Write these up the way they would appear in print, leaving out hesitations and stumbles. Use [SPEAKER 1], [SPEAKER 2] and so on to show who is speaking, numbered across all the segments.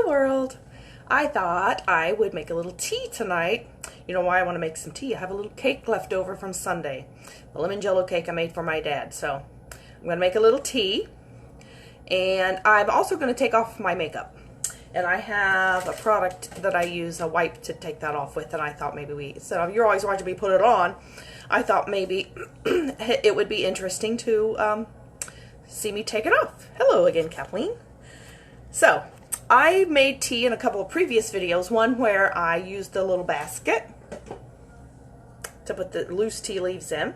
[SPEAKER 1] Hello world. I thought I would make a little tea tonight. You know why I want to make some tea? I have a little cake left over from Sunday. The lemon jello cake I made for my dad. So I'm going to make a little tea. And I'm also going to take off my makeup. And I have a product that I use, a wipe to take that off with. And I thought maybe so you're always watching me put it on. I thought maybe it would be interesting to see me take it off. Hello again, Kathleen. So, I made tea in a couple of previous videos, one where I used a little basket to put the loose tea leaves in,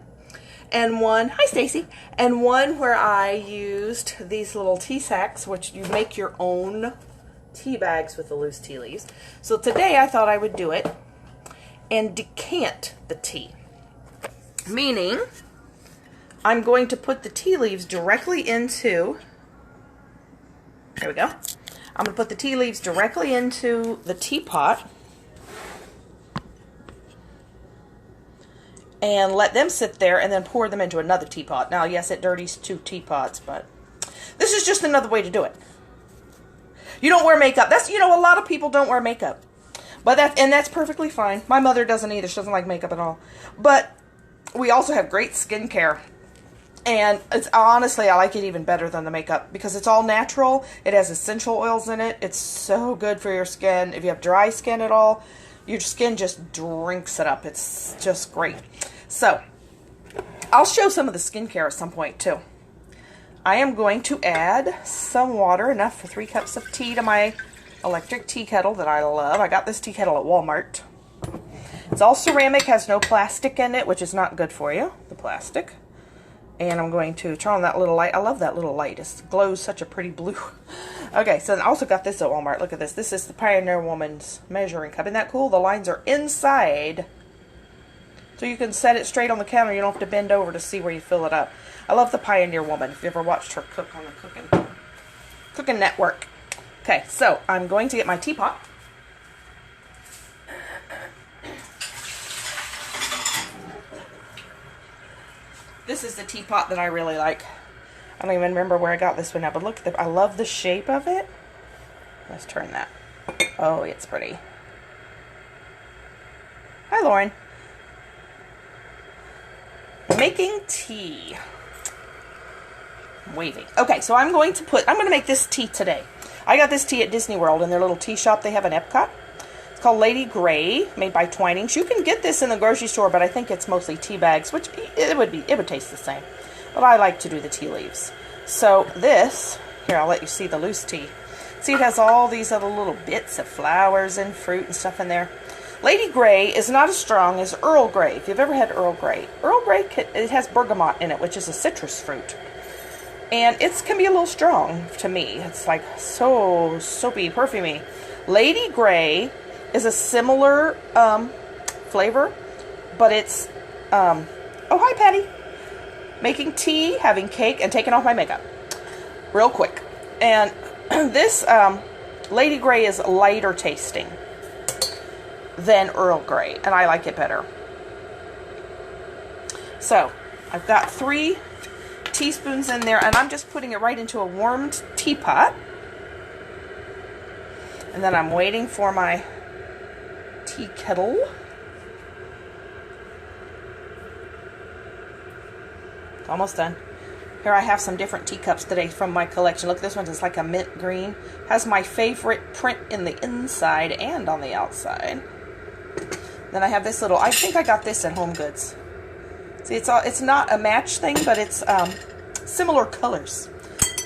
[SPEAKER 1] and one, hi Stacy, and one where I used these little tea sacks, which you make your own tea bags with the loose tea leaves. So today I thought I would do it and decant the tea, meaning I'm going to put the tea leaves directly into, there we go. I'm going to put the tea leaves directly into the teapot and let them sit there and then pour them into another teapot. Now, yes, it dirties two teapots, but this is just another way to do it. You don't wear makeup. That's, you know, a lot of people don't wear makeup. But that's perfectly fine. My mother doesn't either. She doesn't like makeup at all. But we also have great skincare. And it's honestly, I like it even better than the makeup because it's all natural. It has essential oils in it. It's so good for your skin. If you have dry skin at all, your skin just drinks it up. It's just great. So, I'll show some of the skincare at some point too. I am going to add some water, enough for 3 cups of tea, to my electric tea kettle that I love. I got this tea kettle at Walmart. It's all ceramic, has no plastic in it, which is not good for you, the plastic. And I'm going to turn on that little light. I love that little light. It glows such a pretty blue. Okay, so I also got this at Walmart. Look at this. This is the Pioneer Woman's measuring cup. Isn't that cool? The lines are inside. So you can set it straight on the counter. You don't have to bend over to see where you fill it up. I love the Pioneer Woman. If you ever watched her cook on the Cooking Network. Okay, so I'm going to get my teapot. This is the teapot that I really like. I don't even remember where I got this one now, but look, I love the shape of it. Let's turn that. Oh, it's pretty. Hi, Lauren. Making tea. I'm waving. Okay, so I'm going to make this tea today. I got this tea at Disney World in their little tea shop they have in Epcot. It's called Lady Grey, made by Twinings. You can get this in the grocery store, but I think it's mostly tea bags, which it would taste the same. But I like to do the tea leaves. So this, here, I'll let you see the loose tea. See, it has all these other little bits of flowers and fruit and stuff in there. Lady Grey is not as strong as Earl Grey. If you've ever had Earl Grey it has bergamot in it, which is a citrus fruit. And it can be a little strong to me. It's like so soapy, perfumey. Lady Grey is a similar flavor, but it's, oh, hi, Patty. Making tea, having cake, and taking off my makeup. Real quick. And this Lady Grey is lighter tasting than Earl Grey, and I like it better. So, I've got 3 teaspoons in there, and I'm just putting it right into a warmed teapot. And then I'm waiting for my tea kettle. Almost done. Here I have some different teacups today from my collection. Look, this one is like a mint green. Has my favorite print in the inside and on the outside. Then I have this little, I think I got this at Home Goods. See, it's not a match thing, but it's similar colors.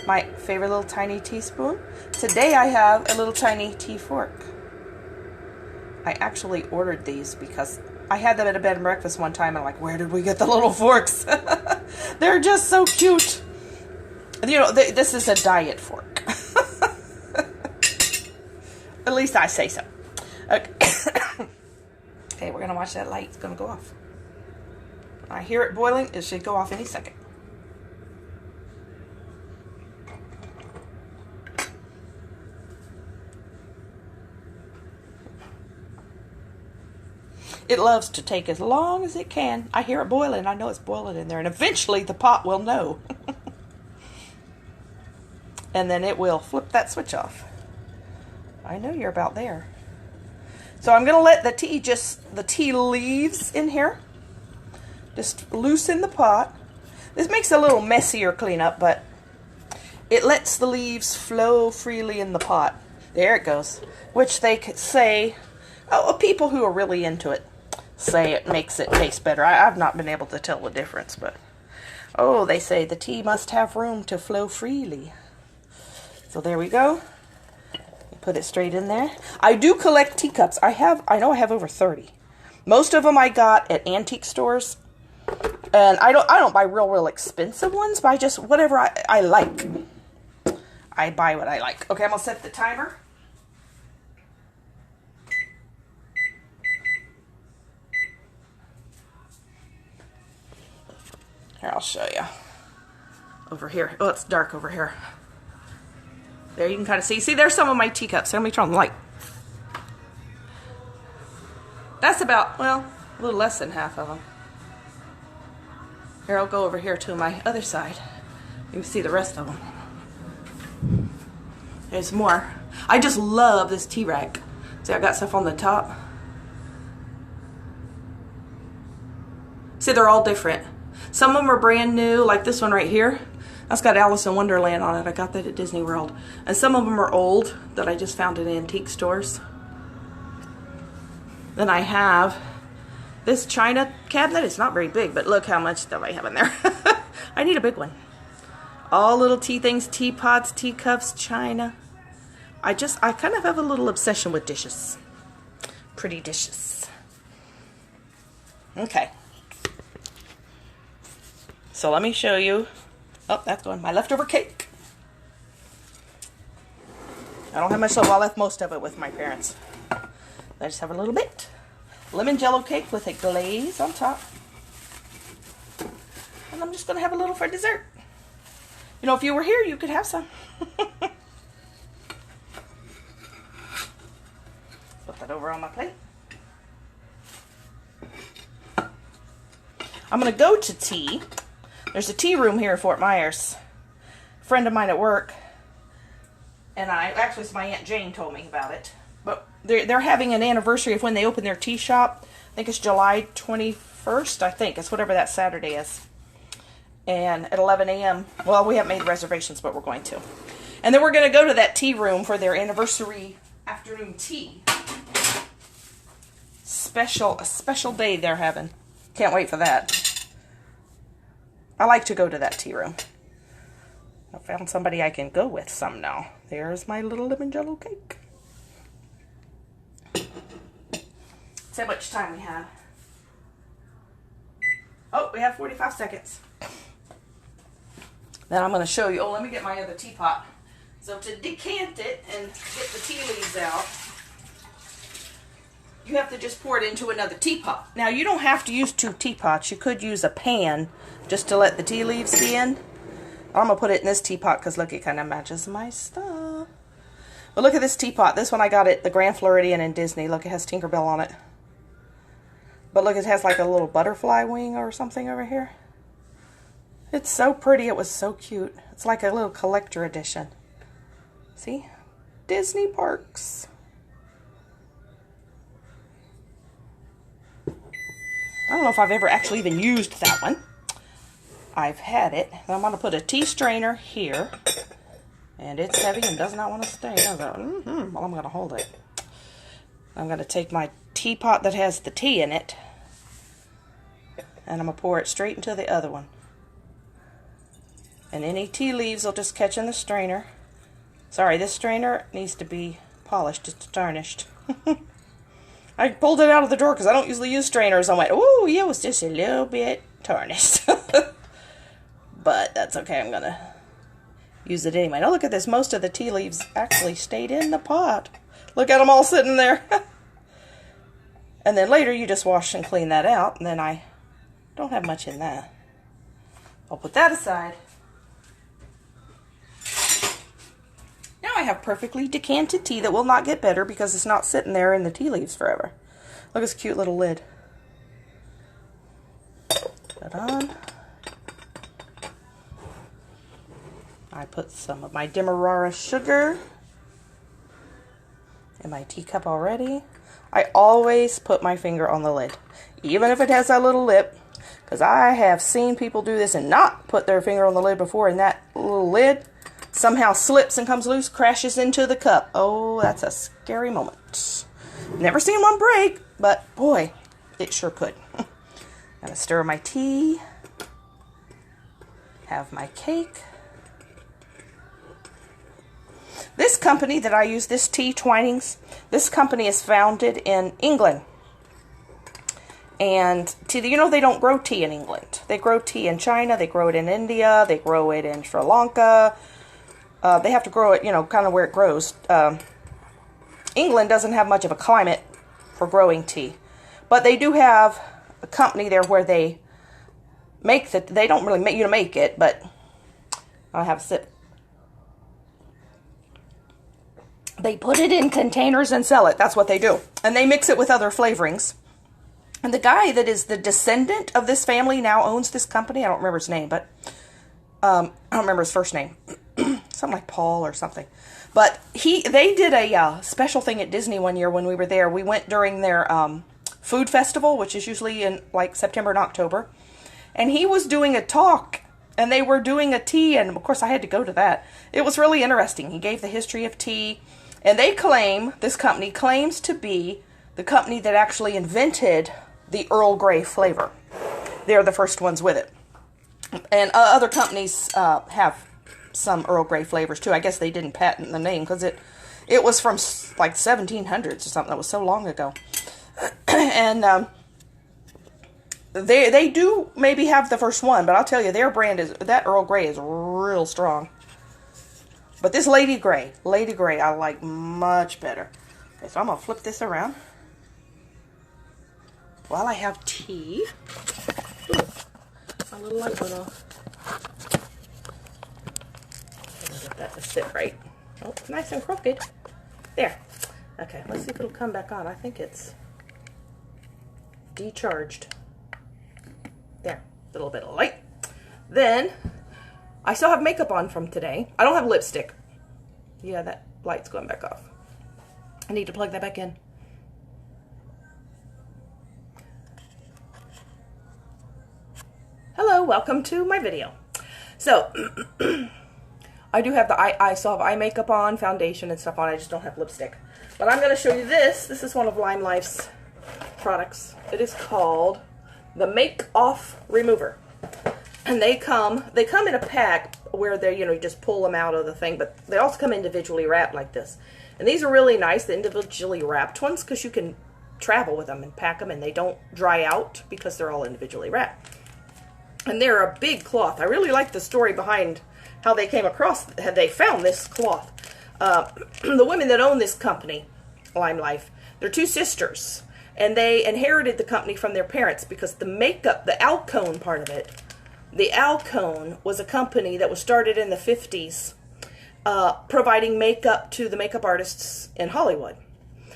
[SPEAKER 1] My favorite little tiny teaspoon. Today I have a little tiny tea fork. I actually ordered these because I had them at a bed and breakfast one time, and I'm like, where did we get the little forks? They're just so cute. You know, this is a diet fork. At least I say so. Okay. Okay, we're going to watch that light. It's going to go off. I hear it boiling. It should go off any second. It loves to take as long as it can. I hear it boiling. I know it's boiling in there. And eventually the pot will know. And then it will flip that switch off. I know you're about there. So I'm going to let the tea leaves in here just loosen the pot. This makes it a little messier cleanup, but it lets the leaves flow freely in the pot. There it goes. Which they could say, people who are really into it say it makes it taste better. I've not been able to tell the difference, but they say the tea must have room to flow freely. So there we go. Put it straight in there. I do collect teacups. I know I have over 30. Most of them I got at antique stores. And I don't buy real expensive ones, but I just, whatever I like. I buy what I like. Okay, I'm going to set the timer. Here, I'll show you. Over here. Oh, it's dark over here. There, you can kind of see. See, there's some of my teacups. Let me turn on the light. That's about, well, a little less than half of them. Here, I'll go over here to my other side. You can see the rest of them. There's more. I just love this tea rack. See, I got stuff on the top. See, they're all different. Some of them are brand new, like this one right here. That's got Alice in Wonderland on it. I got that at Disney World. And some of them are old that I just found in antique stores. Then I have this china cabinet. It's not very big, but look how much stuff I have in there. I need a big one. All little tea things, teapots, teacups, china. I kind of have a little obsession with dishes. Pretty dishes. Okay. So let me show you. Oh, that's going. My leftover cake. I don't have much left. I left most of it with my parents. I just have a little bit. Lemon jello cake with a glaze on top. And I'm just going to have a little for dessert. You know, if you were here, you could have some. Put that over on my plate. I'm going to go to tea. There's a tea room here in Fort Myers. A friend of mine at work, and actually it's my Aunt Jane told me about it. But they're having an anniversary of when they opened their tea shop. I think it's July 21st, I think. It's whatever that Saturday is. And at 11 a.m. Well, we haven't made reservations, but we're going to. And then we're going to go to that tea room for their anniversary afternoon tea. A special day they're having. Can't wait for that. I like to go to that tea room. I found somebody I can go with some now. There's my little lemon jello cake. See how much time we have. Oh, we have 45 seconds. Then I'm going to show you. Oh, let me get my other teapot. So to decant it and get the tea leaves out, you have to just pour it into another teapot. Now, you don't have to use 2 teapots. You could use a pan just to let the tea leaves be in. I'm going to put it in this teapot because, look, it kind of matches my stuff. But look at this teapot. This one I got at the Grand Floridian in Disney. Look, it has Tinkerbell on it. But look, it has like a little butterfly wing or something over here. It's so pretty. It was so cute. It's like a little collector edition. See? Disney parks. I don't know if I've ever actually even used that one. I've had it. I'm going to put a tea strainer here. And it's heavy and does not want to stay. Well, I'm going to hold it. I'm going to take my teapot that has the tea in it. And I'm going to pour it straight into the other one. And any tea leaves will just catch in the strainer. Sorry, this strainer needs to be polished. It's tarnished. I pulled it out of the drawer because I don't usually use strainers. I went, oh, yeah, it was just a little bit tarnished. But that's okay. I'm going to use it anyway. Now look at this. Most of the tea leaves actually stayed in the pot. Look at them all sitting there. And then later you just wash and clean that out. And then I don't have much in that. I'll put that aside. Now I have perfectly decanted tea that will not get better because it's not sitting there in the tea leaves forever. Look at this cute little lid. Put that on. I put some of my Demerara sugar. in my teacup already. I always put my finger on the lid, even if it has that little lip, because I have seen people do this and not put their finger on the lid before, and that little lid somehow slips and comes loose, crashes into the cup. Oh, that's a scary moment. Never seen one break, but boy, it sure could. Gotta stir my tea, have my cake. This company that I use, this tea, Twinings, this company is founded in England. And you know, they don't grow tea in England. They grow tea in China, they grow it in India, they grow it in Sri Lanka. They have to grow it, you know, kind of where it grows. England doesn't have much of a climate for growing tea. But they do have a company there where they make they don't really make you to make it, but I'll have a sip. They put it in containers and sell it. That's what they do. And they mix it with other flavorings. And the guy that is the descendant of this family now owns this company. I don't remember his name, but I don't remember his first name. Something like Paul or something. But they did a special thing at Disney one year when we were there. We went during their food festival, which is usually in like September and October. And he was doing a talk, and they were doing a tea, and of course I had to go to that. It was really interesting. He gave the history of tea, and this company claims to be the company that actually invented the Earl Grey flavor. They're the first ones with it. And other companies have some Earl Grey flavors too. I guess they didn't patent the name because it was from like 1700s or something. That was so long ago. And they do maybe have the first one, but I'll tell you, their brand that Earl Grey is real strong. But this Lady Grey I like much better. Okay, so I'm going to flip this around while I have tea. Ooh, my little light went off. Get that to sit right. Oh, nice and crooked. There. Okay, let's see if it'll come back on. I think it's decharged. There, a little bit of light. Then, I still have makeup on from today. I don't have lipstick. Yeah, that light's going back off. I need to plug that back in. Hello, welcome to my video. So, I do have I still have eye makeup on, foundation and stuff on. I just don't have lipstick. But I'm going to show you this. This is one of Lime Life's products. It is called the Make Off Remover. And they come in a pack where they, you just pull them out of the thing, but they also come individually wrapped like this. And these are really nice, the individually wrapped ones, because you can travel with them and pack them, and they don't dry out because they're all individually wrapped. And they're a big cloth. I really like the story behind how they came across, how they found this cloth. The women that own this company, Lime Life, they're two sisters, and they inherited the company from their parents because the makeup, the Alcone part of it, the Alcone was a company that was started in the 50s, providing makeup to the makeup artists in Hollywood.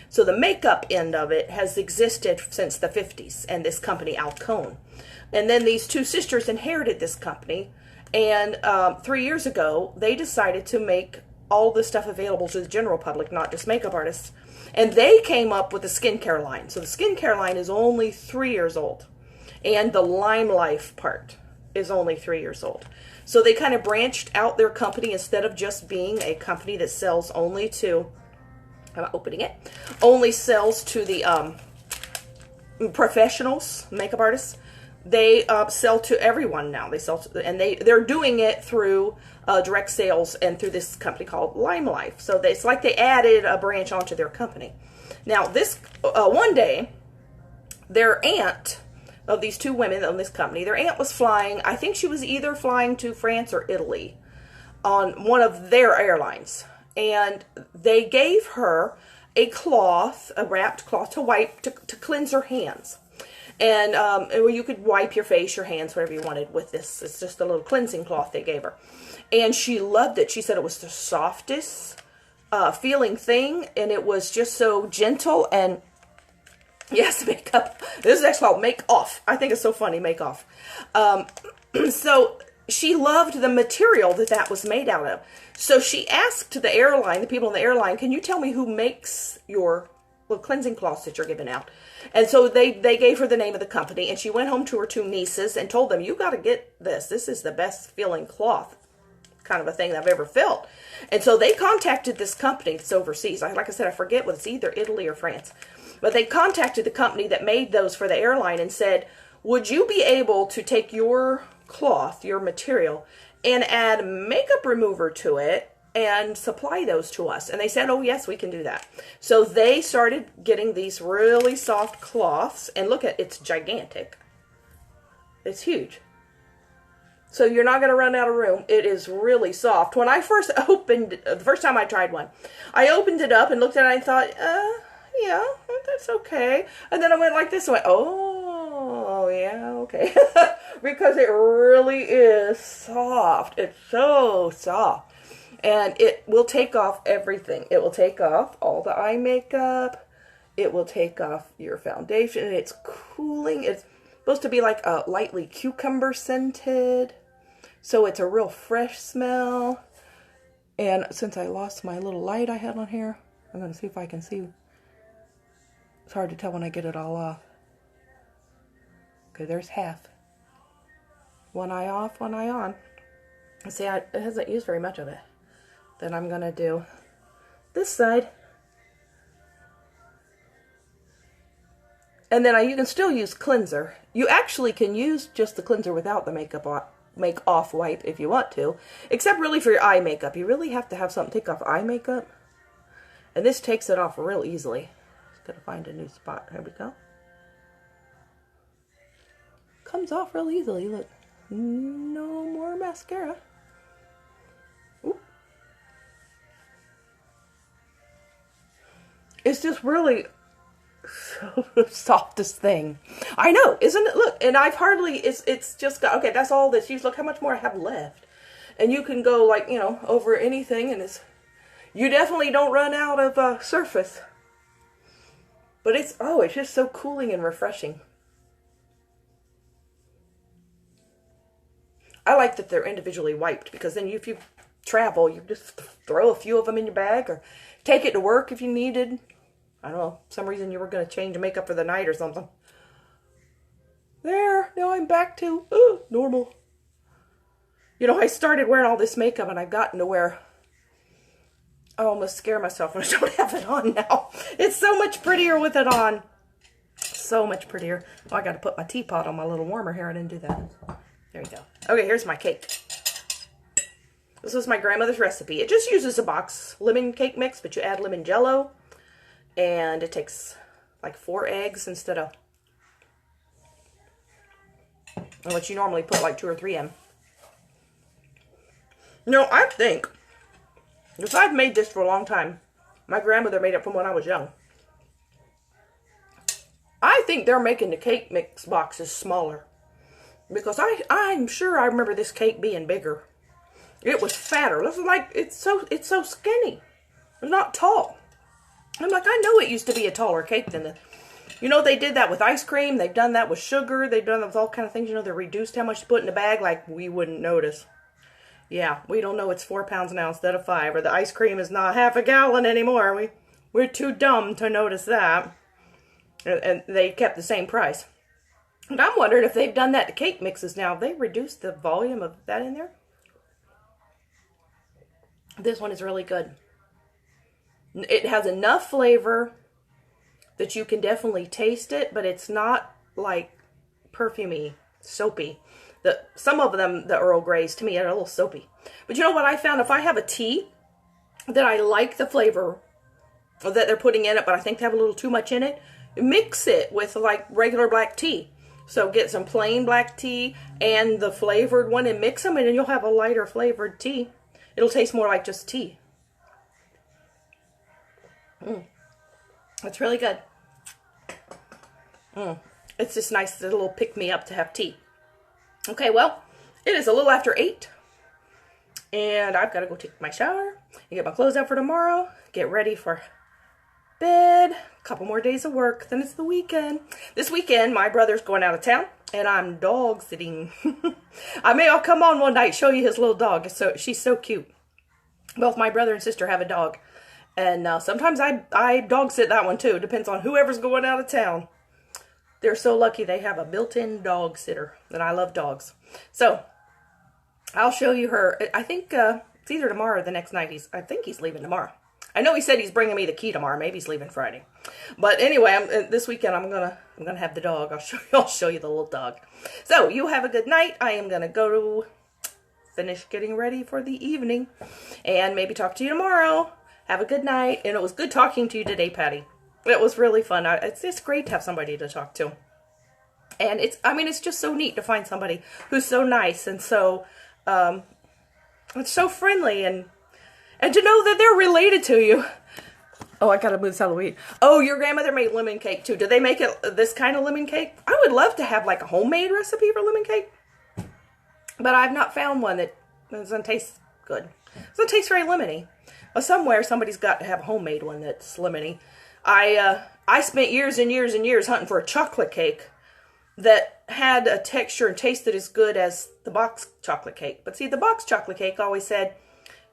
[SPEAKER 1] So the makeup end of it has existed since the 50s, and this company, Alcone. And then these two sisters inherited this company, and 3 years ago, they decided to make all this stuff available to the general public, not just makeup artists. And they came up with the skincare line. So the skincare line is only 3 years old, and the Lime Life part is only 3 years old. So they kind of branched out their company instead of just being a company that sells only to, I'm not opening it, only sells to the professionals, makeup artists. They sell to everyone now. They sell to, and they're doing it through direct sales and through this company called Lime Life. So it's like they added a branch onto their company. Now this one day, their aunt of these two women on this company, their aunt was flying, I think she was either flying to France or Italy on one of their airlines. And they gave her a cloth, a wrapped cloth to wipe, to cleanse her hands. And you could wipe your face, your hands, whatever you wanted with this. It's just a little cleansing cloth they gave her. And she loved it. She said it was the softest feeling thing. And it was just so gentle and, yes, makeup. This is actually called Make Off. I think it's so funny, Make Off. So she loved the material that was made out of. So she asked the airline, the people on the airline, can you tell me who makes your little cleansing cloths that you're giving out? And so they gave her the name of the company, and she went home to her two nieces and told them, you got to get this. This is the best feeling cloth kind of a thing I've ever felt. And so they contacted this company that's overseas. Like I said, I forget whether it's either Italy or France. But they contacted the company that made those for the airline and said, would you be able to take your cloth, your material, and add makeup remover to it and supply those to us? And they said, oh yes, we can do that. So they started getting these really soft cloths, and look at, it's gigantic. It's huge. So you're not going to run out of room. It is really soft. When I first opened, the first time I tried one, I opened it up and looked at it and I thought, yeah, that's okay. And then I went like this and went, oh, yeah, okay. Because it really is soft. It's so soft. And it will take off everything. It will take off all the eye makeup. It will take off your foundation. And it's cooling. It's supposed to be like a lightly cucumber scented. So it's a real fresh smell. And since I lost my little light I had on here, I'm going to see if I can see. It's hard to tell when I get it all off. Okay, there's half. One eye off, one eye on. See, it hasn't used very much of it. Then I'm going to do this side. And then you can still use cleanser. You actually can use just the cleanser without the make off wipe if you want to. Except really for your eye makeup. You really have to have something take off eye makeup. And this takes it off real easily. Just gotta find a new spot. There we go. Comes off real easily. Look. No more mascara. Ooh. It's just really so softest thing. I know, isn't it? Look, and I've hardly, it's just got, okay, that's all this use. Look how much more I have left. And you can go like, you know, over anything, and you definitely don't run out of surface. But it's just so cooling and refreshing. I like that they're individually wiped, because then if you travel, you just throw a few of them in your bag or take it to work if you needed. I don't know, some reason you were going to change makeup for the night or something. There, now I'm back to normal. You know, I started wearing all this makeup and I've gotten to where I almost scare myself when I don't have it on now. It's so much prettier with it on. So much prettier. Oh, I got to put my teapot on my little warmer here. I didn't do that. There you go. Okay, here's my cake. This was my grandmother's recipe. It just uses a box lemon cake mix, but you add lemon jello. And it takes like 4 eggs instead of what you normally put like 2 or 3 in. No, I think, because I've made this for a long time. My grandmother made it from when I was young. I think they're making the cake mix boxes smaller. Because I'm sure I remember this cake being bigger. It was fatter. This is like, it's so skinny. It's not tall. I'm like, I know it used to be a taller cake than you know, they did that with ice cream. They've done that with sugar. They've done that with all kind of things. You know, they reduced how much to put in the bag, like we wouldn't notice. Yeah, we don't know it's 4 pounds now instead of 5, or the ice cream is not half a gallon anymore. We're too dumb to notice that. And they kept the same price. And I'm wondering if they've done that to cake mixes now. Have they reduced the volume of that in there? This one is really good. It has enough flavor that you can definitely taste it, but it's not like perfumey, soapy. Some of them, the Earl Greys, to me, are a little soapy. But you know what I found? If I have a tea that I like the flavor that they're putting in it, but I think they have a little too much in it, mix it with like regular black tea. So get some plain black tea and the flavored one and mix them, and then you'll have a lighter flavored tea. It'll taste more like just tea. It's really good. It's just nice, a little pick-me-up to have tea. Okay, well, it is a little after 8. And I've got to go take my shower and get my clothes out for tomorrow. Get ready for bed. A couple more days of work. Then it's the weekend. This weekend, my brother's going out of town. and I'm dog sitting. I'll come on one night, show you his little dog. She's so cute. Both my brother and sister have a dog. And sometimes I dog sit that one too. Depends on whoever's going out of town. They're so lucky they have a built-in dog sitter. And I love dogs. So, I'll show you her. I think it's either tomorrow or the next night. I think he's leaving tomorrow. I know he said he's bringing me the key tomorrow. Maybe he's leaving Friday. But anyway, this weekend I'm gonna have the dog. I'll show you the little dog. So you have a good night. I am gonna go to finish getting ready for the evening, and maybe talk to you tomorrow. Have a good night. And it was good talking to you today, Patty. It was really fun. It's great to have somebody to talk to. And it's just so neat to find somebody who's so nice and so it's so friendly, and to know that they're related to you. Oh, I gotta move this Halloween. Oh, your grandmother made lemon cake too. Did they make this kind of lemon cake? I would love to have like a homemade recipe for lemon cake, but I've not found one that doesn't taste good. It doesn't taste very lemony. Well, somewhere somebody's got to have a homemade one that's lemony. I spent years and years and years hunting for a chocolate cake that had a texture and tasted as good as the box chocolate cake. But see, the box chocolate cake always said,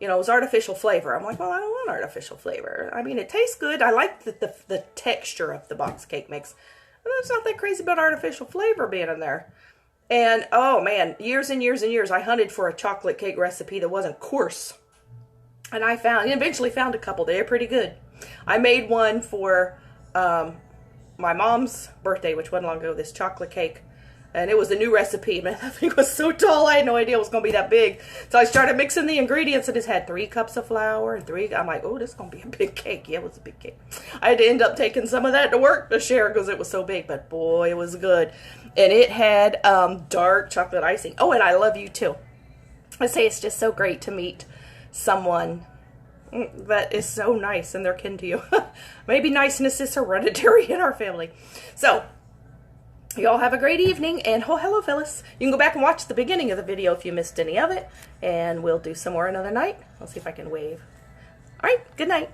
[SPEAKER 1] it was artificial flavor. I'm like, well, I don't want artificial flavor. I mean, it tastes good. I like the texture of the box cake mix. But it's not that crazy about artificial flavor being in there. And, oh man, years and years and years, I hunted for a chocolate cake recipe that wasn't coarse. And I eventually found a couple. They're pretty good. I made one for my mom's birthday, which wasn't long ago, this chocolate cake. And it was a new recipe. Man, that thing was so tall, I had no idea it was going to be that big. So I started mixing the ingredients, and it had 3 cups of flour and I'm like, oh, this is going to be a big cake. Yeah, it was a big cake. I had to end up taking some of that to work to share because it was so big. But boy, it was good. And it had dark chocolate icing. Oh, and I love you too. I say it's just so great to meet someone that is so nice and they're kin to you. Maybe niceness is hereditary in our family. So, y'all have a great evening, and oh, hello, Phyllis. You can go back and watch the beginning of the video if you missed any of it, and we'll do some more another night. I'll see if I can wave. All right, good night.